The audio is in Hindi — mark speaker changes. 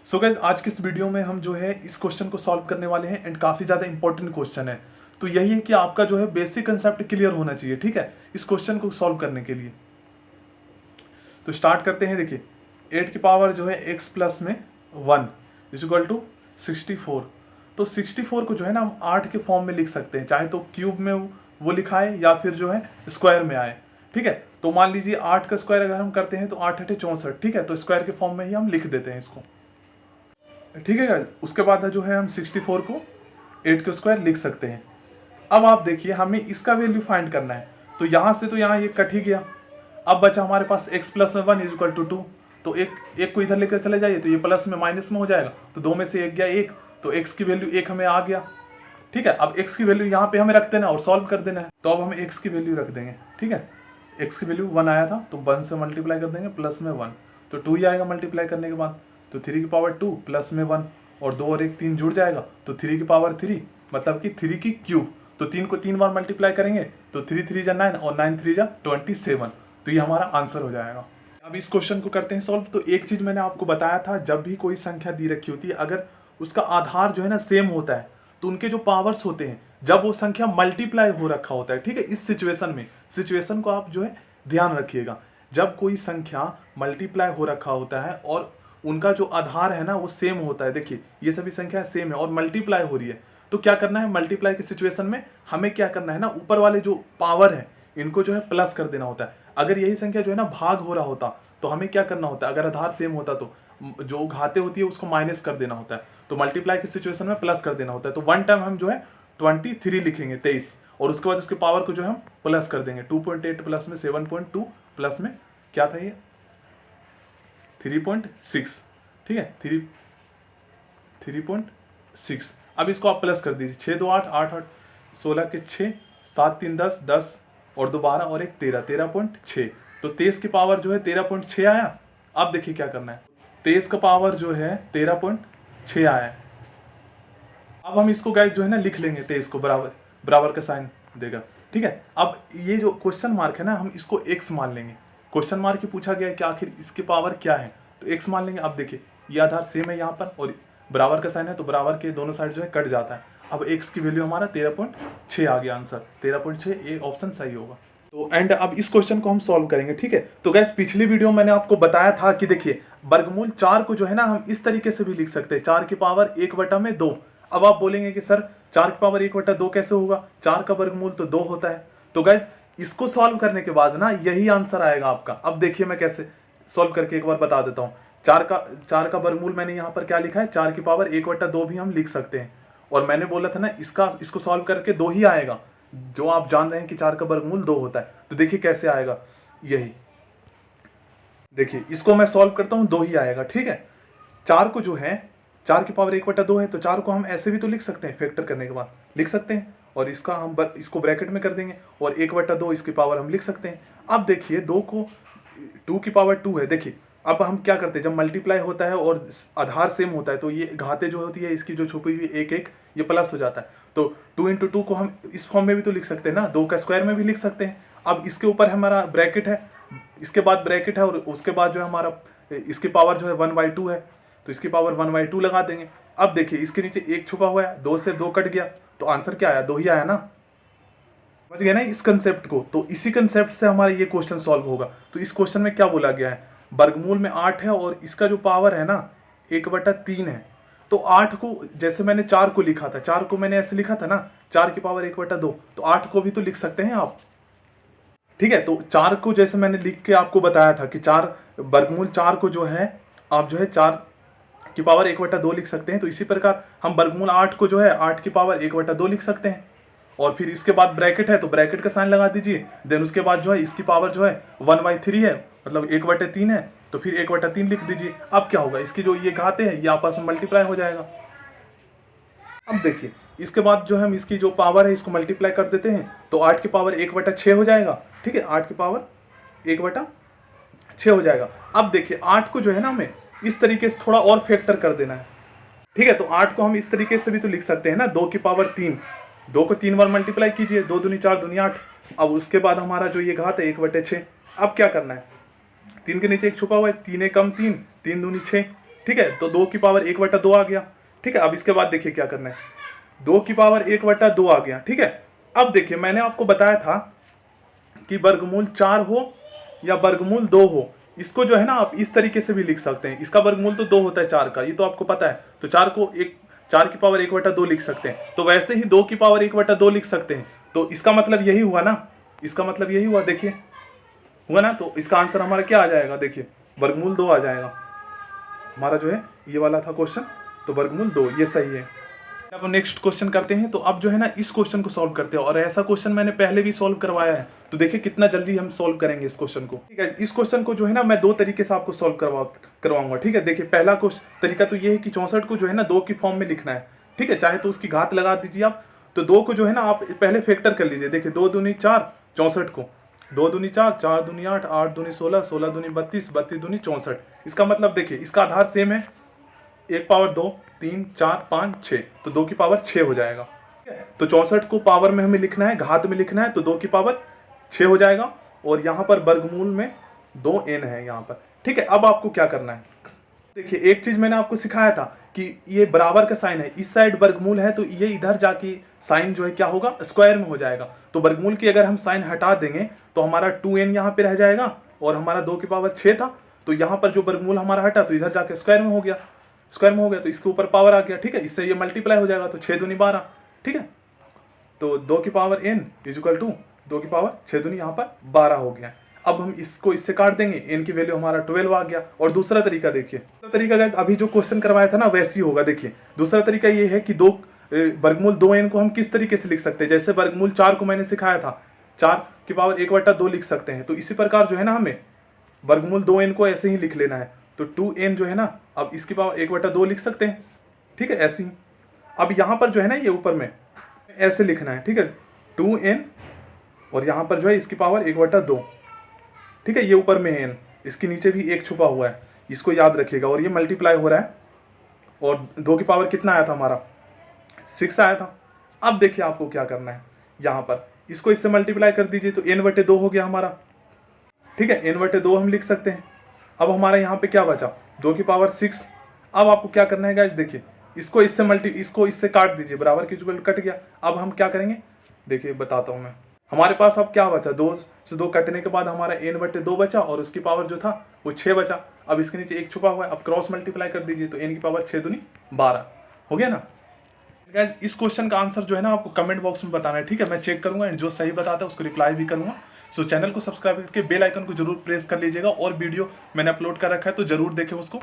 Speaker 1: सो गाइस आज की इस वीडियो में हम जो है इस क्वेश्चन को सॉल्व करने वाले हैं एंड काफ़ी ज़्यादा इंपॉर्टेंट क्वेश्चन है। तो यही है कि आपका जो है बेसिक कंसेप्ट क्लियर होना चाहिए, ठीक है, इस क्वेश्चन को सॉल्व करने के लिए। तो स्टार्ट करते हैं। देखिए 8 की पावर जो है x प्लस में 1 इज इक्वल टू 64। तो 64 को जो है ना हम 8 के फॉर्म में लिख सकते हैं, चाहे तो क्यूब में वो लिखा है या फिर जो है स्क्वायर में आए, ठीक है। तो मान लीजिए 8 का स्क्वायर अगर हम करते हैं तो 8 8 64, ठीक है। तो स्क्वायर के फॉर्म में ही हम लिख देते हैं इसको, ठीक है गाइस। उसके बाद जो है हम 64 को 8 के स्क्वायर लिख सकते हैं। अब आप देखिए हमें इसका वैल्यू फाइंड करना है। तो यहाँ से तो यहाँ ये कट ही गया। अब बचा हमारे पास x प्लस में 1 इज इक्वल टू 2। तो एक को इधर लेकर चले जाइए तो ये प्लस में माइनस में हो जाएगा। तो दो में से एक गया एक, तो x की वैल्यू 1 हमें आ गया, ठीक है। अब x की वैल्यू यहाँ पे हमें रख देना और सॉल्व कर देना है। तो अब हम x की वैल्यू रख देंगे, ठीक है। x की वैल्यू 1 आया था तो 1 से मल्टीप्लाई कर देंगे प्लस में 1, तो 2 ही आएगा मल्टीप्लाई करने के बाद। तो 3 की पावर 2 प्लस में 1 और 2 और 1 3 जुड़ जाएगा, तो 3 की पावर 3 मतलब कि 3 की क्यूब। तो 3 को 3 बार मल्टीप्लाई करेंगे तो 3 3 जा 9 और 9 3 जा 27। तो ये हमारा आंसर हो जाएगा। अब इस क्वेश्चन को करते हैं सॉल्व। तो एक चीज़ मैंने आपको बताया था, जब भी कोई संख्या दी रखी होती है अगर उसका आधार जो है ना सेम होता है तो उनके जो पावर्स होते हैं जब वो संख्या मल्टीप्लाई हो रखा होता है, ठीक है। इस सिचुएशन को आप जो है ध्यान रखिएगा। जब कोई संख्या मल्टीप्लाई हो रखा होता है और उनका जो आधार है ना वो सेम होता है, देखिए ये सभी संख्या सेम है और मल्टीप्लाई हो रही है, तो क्या करना है मल्टीप्लाई की सिचुएशन में हमें क्या करना है ना, ऊपर वाले जो पावर है इनको जो है प्लस कर देना होता है। अगर यही संख्या जो है ना भाग हो रहा होता तो हमें क्या करना होता है, अगर आधार सेम होता तो जो घाते होती है उसको माइनस कर देना होता है। तो मल्टीप्लाई की सिचुएशन में प्लस कर देना होता है। तो वन टाइम हम जो है 23 लिखेंगे 23, और उसके बाद उसके पावर को जो है हम प्लस कर देंगे। 2.8 प्लस में 7.2 प्लस में क्या था ये 3.6, ठीक है 3.6। अब इसको आप प्लस कर दीजिए, 6 2 8 8 8 16 के 6 7 3 10 10 और 2 12 और 1 13 13.6। तो 23 की पावर जो है 13.6 आया। अब देखिए क्या करना है, 23 का पावर जो है 13.6 आया है। अब हम इसको गाइस जो है ना लिख लेंगे, 23 को बराबर का साइन देगा, ठीक है। अब ये जो क्वेश्चन मार्क है ना हम इसको x मान लेंगे। क्वेश्चन मार्क ही पूछा गया है कि आखिर इसकी पावर क्या है, तो x मान लेंगे। अब देखिए ये आधार सेम है यहाँ पर और बराबर का साइन है तो बराबर के दोनों साइड जो है कट जाता है। अब x की वैल्यू हमारा 13.6 आ गया, आंसर 13.6, ये ऑप्शन सही होगा। तो एंड अब इस क्वेश्चन को हम सॉल्व करेंगे, ठीक है। तो गैस पिछली वीडियो मैंने आपको बताया था कि देखिए वर्गमूल 4 को जो है ना हम इस तरीके से भी लिख सकते हैं, 4 की पावर 1/2। अब आप बोलेंगे कि सर 4 की पावर 1/2 कैसे होगा, 4 का वर्गमूल तो 2 होता है। तो गैस इसको सॉल्व करने के बाद ना यही आंसर आएगा आपका। अब देखिए मैं कैसे सॉल्व करके एक बार बता देता हूँ। 4 का वर्गमूल मैंने यहाँ पर क्या लिखा है, 4 की पावर 1/2 भी हम लिख सकते हैं। और मैंने बोला था ना इसको सॉल्व करके 2 ही आएगा, जो आप जान रहे हैं कि 4 का वर्गमूल 2 होता है। तो देखिए कैसे आएगा, यही देखिए इसको मैं सॉल्व करता हूँ 2 ही आएगा, ठीक है। 4 को जो है 4 की पावर 1/2 है तो 4 को हम ऐसे भी तो लिख सकते हैं, फैक्टर करने के बाद लिख सकते हैं। और इसका हम इसको ब्रैकेट में कर देंगे और 1/2 इसकी पावर हम लिख सकते हैं। अब देखिए 2 की पावर 2 है। देखिए अब हम क्या करते हैं, जब मल्टीप्लाई होता है और आधार सेम होता है तो ये घाते जो होती है इसकी जो छुपी हुई 1 1 ये प्लस हो जाता है। तो 2 × 2 को हम इस फॉर्म में भी तो लिख सकते हैं ना, 2 का स्क्वायर में भी लिख सकते हैं। अब इसके ऊपर हमारा ब्रैकेट है, इसके बाद ब्रैकेट है और उसके बाद जो है हमारा इसकी पावर जो है 1/2 है, तो इसकी पावर 1/2 लगा देंगे। अब देखिए इसके नीचे 1 छुपा हुआ है, 2 से 2 कट गया तो आंसर क्या आया, 2 ही आया ना। समझ गया ना इस कंसेप्ट को। तो इसी कंसेप्ट से हमारा ये क्वेश्चन सॉल्व होगा। तो इस क्वेश्चन में क्या बोला गया है, वर्गमूल में 8 है और इसका जो पावर है ना 1/3 है। तो 8 को जैसे मैंने 4 को लिखा था, 4 को मैंने ऐसे लिखा था ना 4 की पावर 1/2, तो 8 को भी तो लिख सकते हैं आप, ठीक है। तो 4 को जैसे मैंने लिख के आपको बताया था कि 4 वर्गमूल 4 को जो है आप जो है 4 की पावर 1/2 लिख सकते हैं। तो इसी प्रकार हम वर्गमूल 8 को जो है 8 की पावर 1/2 लिख सकते हैं। और फिर इसके बाद ब्रैकेट है तो ब्रैकेट का साइन लगा दीजिए। देन उसके बाद जो है इसकी पावर जो है 1/3 है, मतलब 1/3 है, तो फिर 1/3 लिख दीजिए। अब क्या होगा, इसकी जो ये घाते हैं ये आपस में मल्टीप्लाई हो जाएगा। अब देखिए इसके बाद जो है हम इसकी जो पावर है इसको मल्टीप्लाई कर देते हैं तो 8 की पावर 1/6 हो जाएगा, ठीक है। 8 की पावर 1/6 हो जाएगा। अब देखिए 8 को जो है ना हमें इस तरीके से थोड़ा और फैक्टर कर देना है, ठीक है। तो 8 को हम इस तरीके से भी तो लिख सकते हैं ना, 2 की पावर 3, 2 को 3 बार मल्टीप्लाई कीजिए, 2 दूनी 4 दूनी 8। अब उसके बाद हमारा जो ये घात है 1/6। अब क्या करना है, 3 के नीचे 1 छुपा हुआ है, 3 कम 3, 3 दूनी 6, ठीक है, तो 2 की पावर 1/2 आ गया। ठीक है, अब इसके बाद देखिए क्या करना है, 2 की पावर 1/2 आ गया। ठीक है, अब देखिए मैंने आपको बताया था कि वर्गमूल 4 हो या वर्गमूल 2 हो, इसको जो है ना आप इस तरीके से भी लिख सकते हैं। इसका वर्गमूल तो 2 होता है 4 का, ये तो आपको पता है, तो 4 की पावर 1/2 लिख सकते हैं। तो वैसे ही 2 की पावर 1/2 लिख सकते हैं। तो इसका मतलब यही हुआ ना, इसका मतलब यही हुआ, देखिए हुआ ना। तो इसका आंसर हमारा क्या आ जाएगा, देखिए वर्गमूल 2 आ जाएगा हमारा जो है, ये वाला था क्वेश्चन, तो वर्गमूल 2 ये सही है। अब नेक्स्ट क्वेश्चन करते हैं। तो अब जो है ना इस क्वेश्चन को सॉल्व करते हैं, और ऐसा क्वेश्चन मैंने पहले भी सॉल्व करवाया है, तो देखिए कितना जल्दी हम सॉल्व करेंगे इस क्वेश्चन को। ठीक है, इस क्वेश्चन को जो है ना मैं 2 तरीके से आपको सॉल्व करवाऊंगा। ठीक है, देखिए पहला तरीका तो ये है कि 64 को जो है ना 2 की फॉर्म में लिखना है। ठीक है, चाहे तो उसकी घात लगा दीजिए आप, तो 2 को जो है ना आप पहले फैक्टर कर लीजिए। देखिए 2 दूनी 4, 64 को 2 दूनी 4, 4 दूनी 8, 8 दूनी 16, 16 दूनी 32, 32 दूनी 64। इसका मतलब देखिए इसका आधार सेम है, 1 पावर 2, 3, 4, 5, 6, तो 2 की पावर 6 हो जाएगा। ठीक है, तो 64 को पावर में हमें लिखना है, घात में लिखना है, तो 2 की पावर 6 हो जाएगा। और यहाँ पर वर्गमूल में 2n है यहाँ पर। ठीक है, अब आपको क्या करना है, देखिए एक चीज मैंने आपको सिखाया था कि ये बराबर का साइन है, इस साइड वर्गमूल है, तो ये इधर जाके साइन जो है क्या होगा, स्क्वायर में हो जाएगा। तो वर्गमूल की अगर हम साइन हटा देंगे तो हमारा 2n यहाँ पे रह जाएगा, और हमारा 2 की पावर 6 था, तो यहाँ पर जो वर्गमूल हमारा हटा तो इधर जाके स्क्वायर में हो गया, स्क्वायर में हो गया, तो इसके ऊपर पावर आ गया। ठीक है, इससे ये मल्टीप्लाई हो जाएगा, तो 6 दूनी 12। ठीक है, तो 2 की पावर n इक्वल टू 2 की पावर 6 दूनी यहाँ पर 12 हो गया। अब हम इसको इससे काट देंगे, n की वैल्यू हमारा 12 आ गया। और दूसरा तरीका देखिए, दूसरा तरीका गाइस अभी जो क्वेश्चन करवाया था ना वैसे ही होगा। देखिए दूसरा तरीका ये है कि वर्गमूल 2n को हम किस तरीके से लिख सकते हैं, जैसे वर्गमूल 4 को मैंने सिखाया था, 4 की पावर 1/2 लिख सकते हैं। तो इसी प्रकार जो है ना हमें वर्गमूल 2n को ऐसे ही लिख लेना है, तो 2n जो है ना, अब इसकी पावर 1/2 लिख सकते हैं। ठीक है, ऐसे ही अब यहाँ पर जो है ना ये ऊपर में ऐसे लिखना है। ठीक है, 2n और यहाँ पर जो है इसकी पावर 1/2। ठीक है, ये ऊपर में है n, इसके नीचे भी 1 छुपा हुआ है, इसको याद रखिएगा। और ये मल्टीप्लाई हो रहा है, और 2 की पावर कितना आया था हमारा, 6 आया था। अब देखिए आपको क्या करना है, यहाँ पर इसको इससे मल्टीप्लाई कर दीजिए, तो n/2 हो गया हमारा। ठीक है, n/2 हम लिख सकते हैं। अब हमारा यहाँ पे क्या बचा, 2 की पावर 6। अब आपको क्या करना है गाइस, देखिए इसको इससे काट दीजिए, बराबर की इक्वल कट गया। अब हम क्या करेंगे, देखिए बताता हूँ मैं। हमारे पास अब क्या बचा, 2 से 2 कटने के बाद हमारा n/2 बचा, और उसकी पावर जो था वो 6 बचा। अब इसके नीचे 1 छुपा हुआ है, अब क्रॉस मल्टीप्लाई कर दीजिए, तो n की पावर 6 दूनी 12 हो गया ना। गाइस इस क्वेश्चन का आंसर जो है ना आपको कमेंट बॉक्स में बताना है। ठीक है, मैं चेक करूंगा, एंड जो सही बताता है उसको रिप्लाई भी करूंगा। सो चैनल को सब्सक्राइब करके बेल आइकन को जरूर प्रेस कर लीजिएगा, और वीडियो मैंने अपलोड कर रखा है तो जरूर देखें उसको।